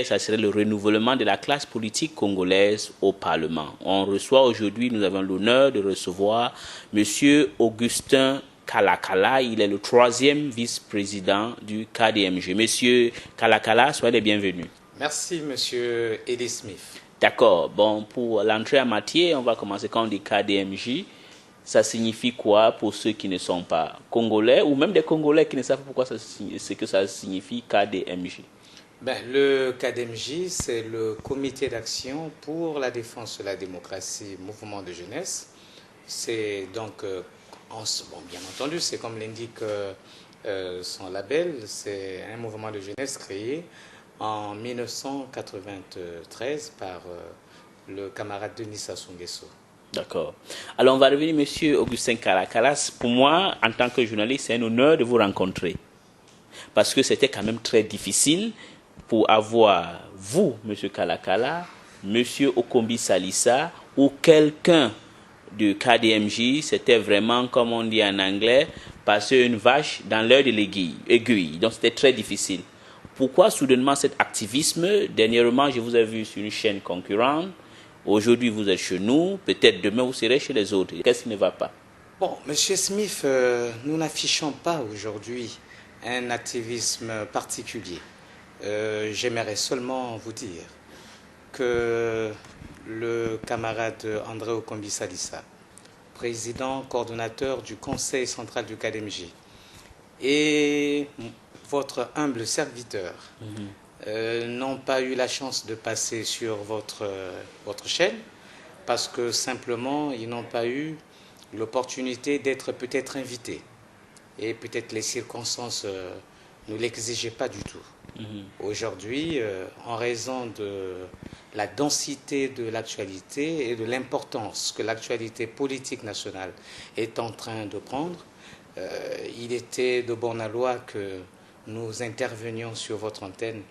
Ça serait le renouvellement de la classe politique congolaise au Parlement. On reçoit aujourd'hui, nous avons l'honneur de recevoir M. Augustin Kalakala. Il est le 3e vice-président du KDMG. Monsieur Kalakala, soyez les bienvenus. Merci, monsieur Eddie Smith. D'accord. Bon, pour l'entrée en matière, on va commencer quand on dit KDMJ. Ça signifie quoi pour ceux qui ne sont pas congolais ou même des Congolais qui ne savent pas pourquoi ce que ça signifie KDMJ? Le KDMJ, c'est le Comité d'action pour la défense de la démocratie, mouvement de jeunesse. C'est donc, bien entendu, c'est comme l'indique son label, c'est un mouvement de jeunesse créé en 1993 par le camarade Denis Sassou Nguesso. D'accord. Alors on va revenir, monsieur Augustin Kalakalas. Pour moi, en tant que journaliste, c'est un honneur de vous rencontrer. Parce que c'était quand même très difficile pour avoir vous, monsieur Kalakala, monsieur Okombi Salissa ou quelqu'un de KDMJ. C'était vraiment, comme on dit en anglais, passer une vache dans l'œil de l'aiguille. Donc c'était très difficile. Pourquoi soudainement cet activisme? Dernièrement, je vous ai vu sur une chaîne concurrente. Aujourd'hui, vous êtes chez nous. Peut-être demain, vous serez chez les autres. Qu'est-ce qui ne va pas? Bon, monsieur Smith, nous n'affichons pas aujourd'hui un activisme particulier. J'aimerais seulement vous dire que le camarade André Okombi Salissa, président coordonnateur du Conseil central du KDMJ, et votre humble serviteur n'ont pas eu la chance de passer sur votre chaîne parce que simplement ils n'ont pas eu l'opportunité d'être peut-être invités et peut-être les circonstances ne l'exigeaient pas du tout. Aujourd'hui, en raison de la densité de l'actualité et de l'importance que l'actualité politique nationale est en train de prendre, il était de bon aloi que nous intervenions sur votre antenne,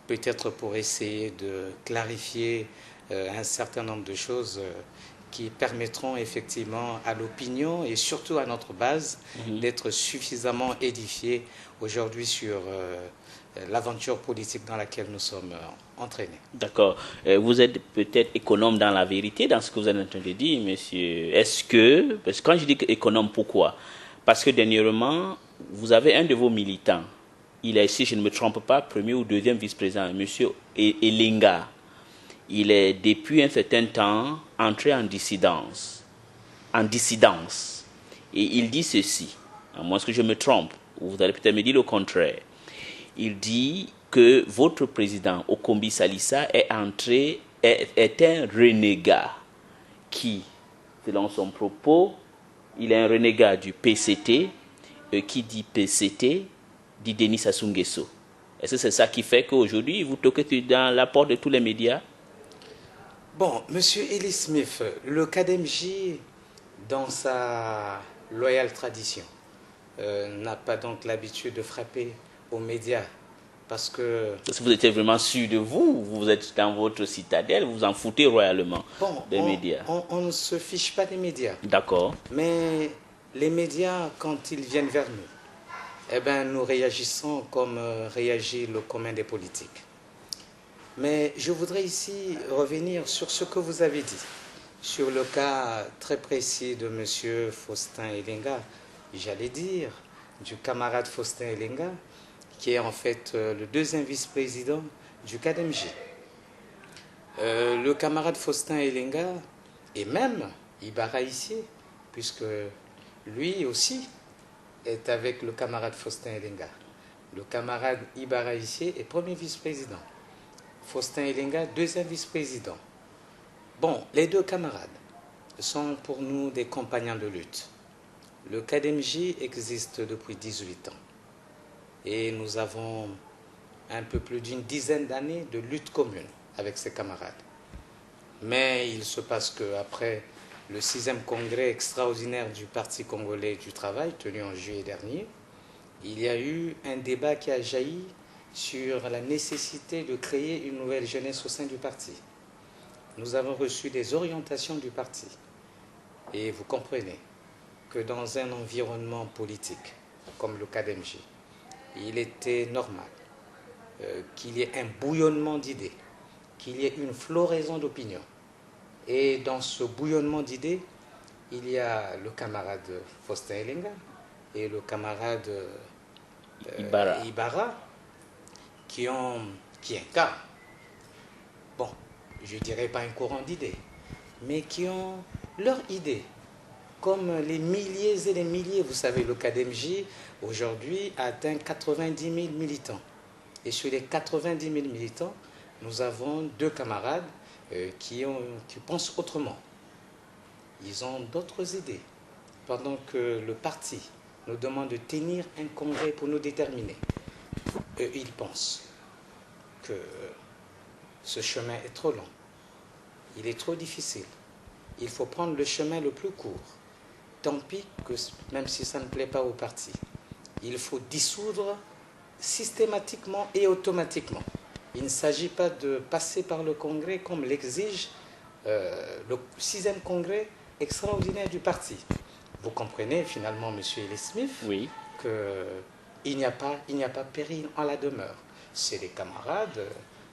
peut-être pour essayer de clarifier un certain nombre de choses qui permettront effectivement à l'opinion et surtout à notre base d'être suffisamment édifiés aujourd'hui sur l'aventure politique dans laquelle nous sommes entraînés. D'accord. Vous êtes peut-être économe dans la vérité, dans ce que vous êtes en train de dire, monsieur. Parce que quand je dis économe, pourquoi? Parce que dernièrement, vous avez un de vos militants. Il est, si je ne me trompe pas, premier ou deuxième vice-président, monsieur Elenga. Il est depuis un certain temps entré en dissidence. Et il dit ceci, à moins que je me trompe, ou vous allez peut-être me dire le contraire. Il dit que votre président Okombi Salissa est un renégat qui, selon son propos, il est un renégat du PCT. Qui dit PCT dit Denis Sassou Nguesso. Est-ce que c'est ça qui fait qu'aujourd'hui vous toquez dans la porte de tous les médias? Bon, monsieur Elie Smith, le KDMJ, dans sa loyale tradition, n'a pas donc l'habitude de frapper aux médias. Parce que vous étiez vraiment sûr de vous, vous êtes dans votre citadelle, vous vous en foutez royalement des médias. On ne se fiche pas des médias. D'accord. Mais les médias, quand ils viennent vers nous, nous réagissons comme réagit le commun des politiques. Mais je voudrais ici revenir sur ce que vous avez dit, sur le cas très précis de M. Faustin Elenga, j'allais dire, du camarade Faustin Elenga, qui est en fait le deuxième vice-président du KDMJ. Le camarade Faustin Elenga, et même Ibarra ici, puisque lui aussi est avec le camarade Faustin Elenga. Le camarade Ibarra ici est premier vice-président. Faustin Elenga, deuxième vice-président. Bon, les deux camarades sont pour nous des compagnons de lutte. Le KDMJ existe depuis 18 ans. Et nous avons un peu plus d'une dizaine d'années de lutte commune avec ces camarades. Mais il se passe qu'après le 6e congrès extraordinaire du Parti congolais du travail, tenu en juillet dernier, il y a eu un débat qui a jailli sur la nécessité de créer une nouvelle jeunesse au sein du parti. Nous avons reçu des orientations du parti. Et vous comprenez que dans un environnement politique comme le KDMJ, il était normal qu'il y ait un bouillonnement d'idées, qu'il y ait une floraison d'opinions. Et dans ce bouillonnement d'idées, il y a le camarade Faustin Elenga et le camarade Ibarra qui incarnent, bon, je ne dirais pas un courant d'idées, mais qui ont leur idée. Comme les milliers et les milliers, vous savez, le KDMJ aujourd'hui a atteint 90 000 militants. Et sur les 90 000 militants, nous avons deux camarades qui pensent autrement. Ils ont d'autres idées. Pendant que le parti nous demande de tenir un congrès pour nous déterminer, ils pensent que ce chemin est trop long. Il est trop difficile. Il faut prendre le chemin le plus court. Tant pis que même si ça ne plaît pas au parti, il faut dissoudre systématiquement et automatiquement. Il ne s'agit pas de passer par le congrès comme l'exige le 6e congrès extraordinaire du parti. Vous comprenez finalement, M. Eli Smith, oui, qu'il n'y a pas péril en la demeure. C'est les camarades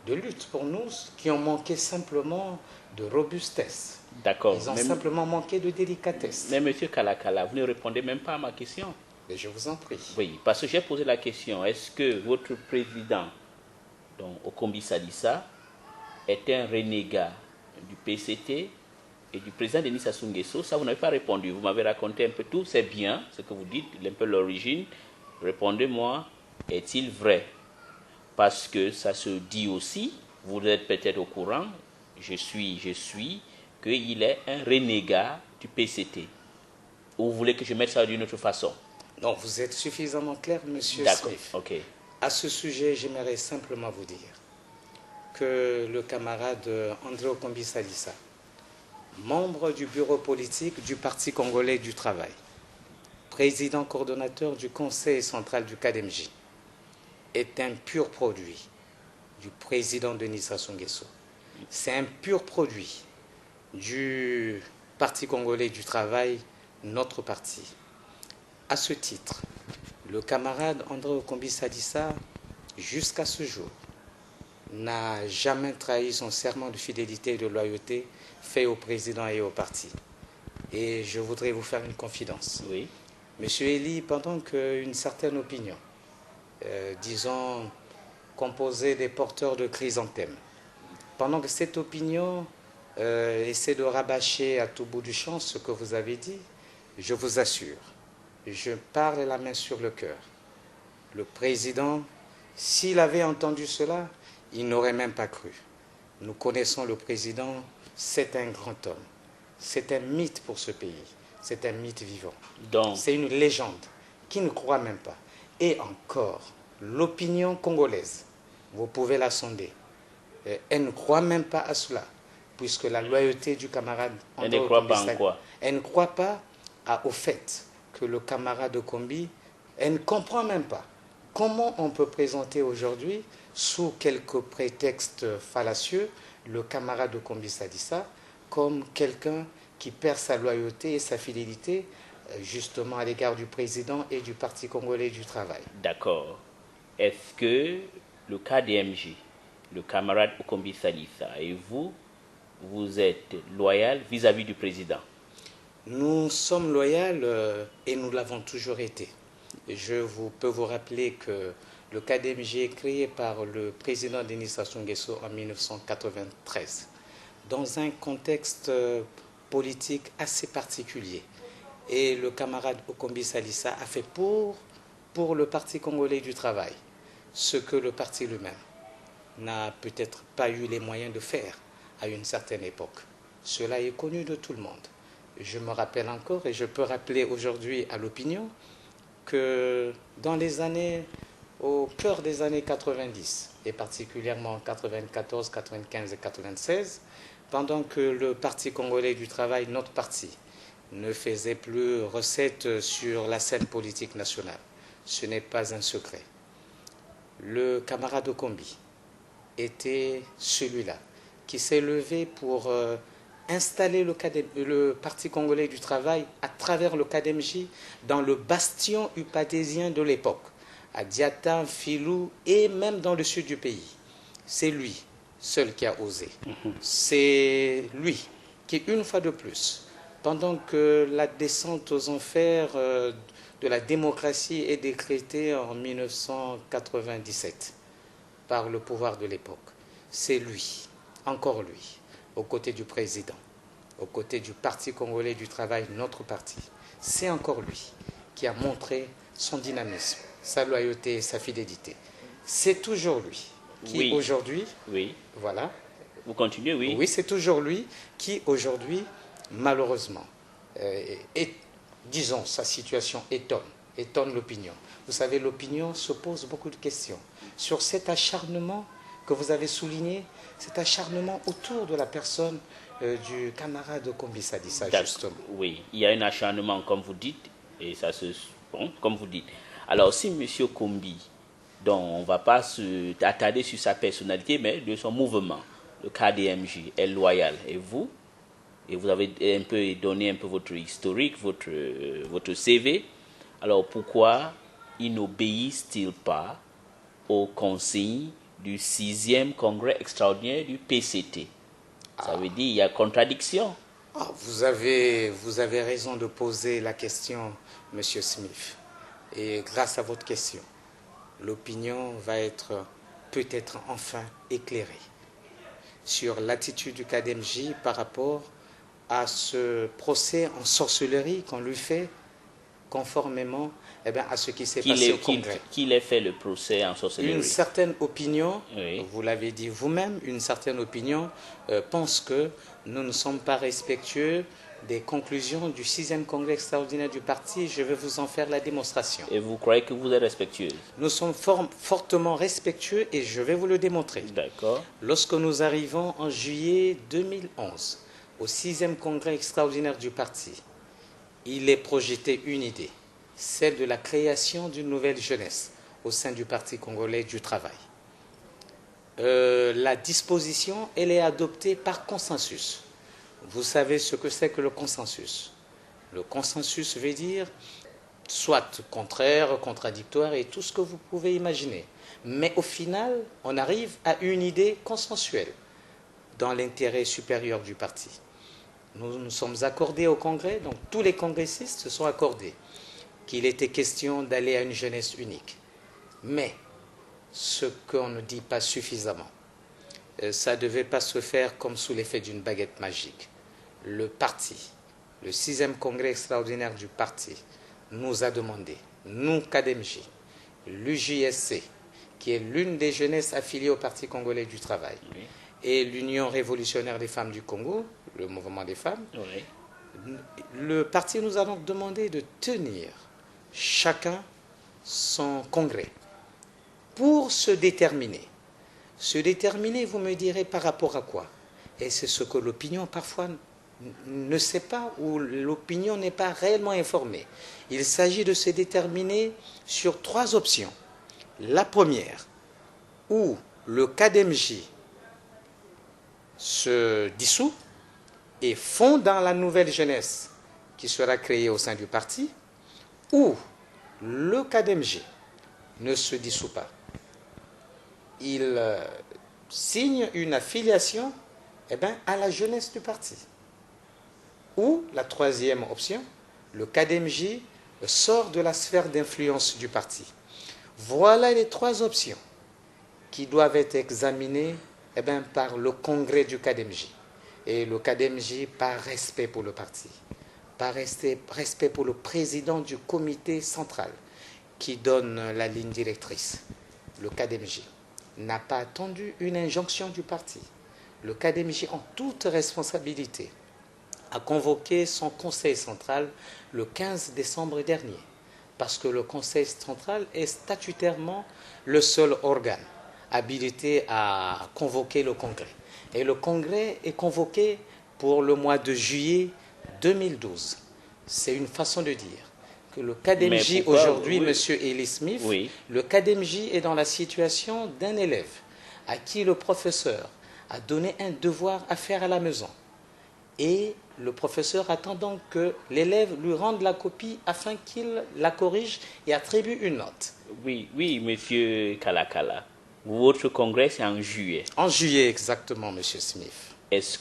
de lutte pour nous qui ont manqué simplement de robustesse. D'accord. Ils ont simplement manqué de délicatesse. Mais M. Kalakala, vous ne répondez même pas à ma question. Mais je vous en prie. Oui, parce que j'ai posé la question, est-ce que votre président, donc Okombi Salissa, est un renégat du PCT et du président Denis Sassou Nguesso? Ça, vous n'avez pas répondu. Vous m'avez raconté un peu tout, c'est bien ce que vous dites, un peu l'origine. Répondez-moi, est-il vrai? Parce que ça se dit aussi, vous êtes peut-être au courant, je suis, qu'il est un renégat du PCT. Ou vous voulez que je mette ça d'une autre façon? Non, vous êtes suffisamment clair, monsieur D'accord, Smith. ok. À ce sujet, j'aimerais simplement vous dire que le camarade André Okombi Salissa, membre du bureau politique du Parti congolais du travail, président coordonnateur du conseil central du KDMJ, est un pur produit du président Denis Sassou Nguesso. C'est un pur produit du Parti congolais du travail, notre parti. À ce titre, le camarade André Okombi Salissa, jusqu'à ce jour, n'a jamais trahi son serment de fidélité et de loyauté fait au président et au parti. Et je voudrais vous faire une confidence. Oui. Monsieur Eli, pendant qu'une certaine opinion, disons, composée des porteurs de chrysanthèmes, pendant que cette opinion essaie de rabâcher à tout bout du champ ce que vous avez dit, je vous assure, je parle la main sur le cœur. Le président, s'il avait entendu cela, il n'aurait même pas cru. Nous connaissons le président, c'est un grand homme. C'est un mythe pour ce pays. C'est un mythe vivant. C'est une légende qui ne croit même pas. Et encore, l'opinion congolaise, vous pouvez la sonder. Elle ne croit même pas à cela, puisque la loyauté du camarade... Elle ne croit pas en quoi? Elle ne croit pas au fait que le camarade Okombi, elle ne comprend même pas comment on peut présenter aujourd'hui, sous quelques prétextes fallacieux, le camarade Okombi Salissa comme quelqu'un qui perd sa loyauté et sa fidélité justement à l'égard du président et du Parti congolais du travail. D'accord. Est-ce que le KDMJ, le camarade Okombi Salissa et vous, vous êtes loyal vis-à-vis du président? Nous sommes loyaux et nous l'avons toujours été. Je peux vous rappeler que le KDMJ est créé par le président Denis Sassou Nguesso en 1993, dans un contexte politique assez particulier. Et le camarade Okombi Salissa a fait pour le Parti congolais du travail ce que le parti lui-même n'a peut-être pas eu les moyens de faire à une certaine époque. Cela est connu de tout le monde. Je me rappelle encore, et je peux rappeler aujourd'hui à l'opinion, que dans les années, au cœur des années 90, et particulièrement en 94, 95 et 96, pendant que le Parti congolais du travail, notre parti, ne faisait plus recette sur la scène politique nationale, ce n'est pas un secret. Le camarade Okombi était celui-là qui s'est levé pour installer le Parti congolais du travail à travers le KDMJ dans le bastion upadésien de l'époque, à Diatta, Filou et même dans le sud du pays. C'est lui seul qui a osé. C'est lui qui, une fois de plus, pendant que la descente aux enfers de la démocratie est décrétée en 1997 par le pouvoir de l'époque, c'est lui, encore lui, aux côtés du président, aux côtés du Parti congolais du travail, notre parti. C'est encore lui qui a montré son dynamisme, sa loyauté et sa fidélité. C'est toujours lui qui aujourd'hui, voilà. Vous continuez, oui. Oui, c'est toujours lui qui aujourd'hui, malheureusement, disons, sa situation étonne l'opinion. Vous savez, l'opinion se pose beaucoup de questions sur cet acharnement que vous avez souligné, cet acharnement autour de la personne du camarade Kombisa Dissa, justement. Oui, il y a un acharnement, comme vous dites, et ça se... Bon, comme vous dites. Alors, si M. Kombi, dont on ne va pas s'attarder sur sa personnalité, mais de son mouvement, le KDMJ, est loyal, et vous avez un peu donné un peu votre historique, votre CV, alors pourquoi ils n'obéissent-ils pas aux consignes du 6e congrès extraordinaire du PCT? Ça veut dire qu'il y a contradiction. Vous avez raison de poser la question, M. Smith. Et grâce à votre question, l'opinion va être peut-être enfin éclairée sur l'attitude du KDMJ par rapport à ce procès en sorcellerie qu'on lui fait conformément à ce qui s'est passé au Congrès. Qu'il ait fait le procès en sorcellerie? Une certaine opinion, vous l'avez dit vous-même, une certaine opinion pense que nous ne sommes pas respectueux des conclusions du 6e congrès extraordinaire du parti. Je vais vous en faire la démonstration. Et vous croyez que vous êtes respectueux? Nous sommes fortement respectueux et je vais vous le démontrer. D'accord. Lorsque nous arrivons en juillet 2011 au 6e congrès extraordinaire du parti, il est projeté une idée, celle de la création d'une nouvelle jeunesse au sein du Parti congolais du travail. La disposition, elle est adoptée par consensus. Vous savez ce que c'est que le consensus. Le consensus veut dire soit contraire, contradictoire et tout ce que vous pouvez imaginer. Mais au final, on arrive à une idée consensuelle dans l'intérêt supérieur du parti. Nous nous sommes accordés au Congrès, donc tous les congressistes se sont accordés qu'il était question d'aller à une jeunesse unique. Mais ce qu'on ne dit pas suffisamment, ça ne devait pas se faire comme sous l'effet d'une baguette magique. Le parti, le 6e congrès extraordinaire du parti, nous a demandé, nous, KDMJ, l'UJSC, qui est l'une des jeunesses affiliées au Parti congolais du travail, et l'Union révolutionnaire des femmes du Congo, le mouvement des femmes, le parti nous a donc demandé de tenir chacun son congrès pour se déterminer. Se déterminer, vous me direz, par rapport à quoi? Et c'est ce que l'opinion parfois ne sait pas, ou l'opinion n'est pas réellement informée. Il s'agit de se déterminer sur 3 options. La première, où le KDMJ se dissout et fonde dans la nouvelle jeunesse qui sera créée au sein du parti, ou le KDMJ ne se dissout pas. Il signe une affiliation à la jeunesse du parti. Ou la 3e option, le KDMJ sort de la sphère d'influence du parti. Voilà les 3 options qui doivent être examinées par le congrès du KDMJ. Et le KDMJ, par respect pour le parti, par respect pour le président du comité central qui donne la ligne directrice, le KDMJ n'a pas attendu une injonction du parti. Le KDMJ, en toute responsabilité, a convoqué son conseil central le 15 décembre dernier, parce que le conseil central est statutairement le seul organe habilité à convoquer le congrès. Et le congrès est convoqué pour le mois de juillet 2012. C'est une façon de dire que le KDMJ aujourd'hui, M. Eli Smith, le KDMJ est dans la situation d'un élève à qui le professeur a donné un devoir à faire à la maison. Et le professeur attend donc que l'élève lui rende la copie afin qu'il la corrige et attribue une note. Oui, oui, monsieur Kalakala. Votre congrès, c'est en juillet. En juillet exactement, Monsieur Smith. Est-ce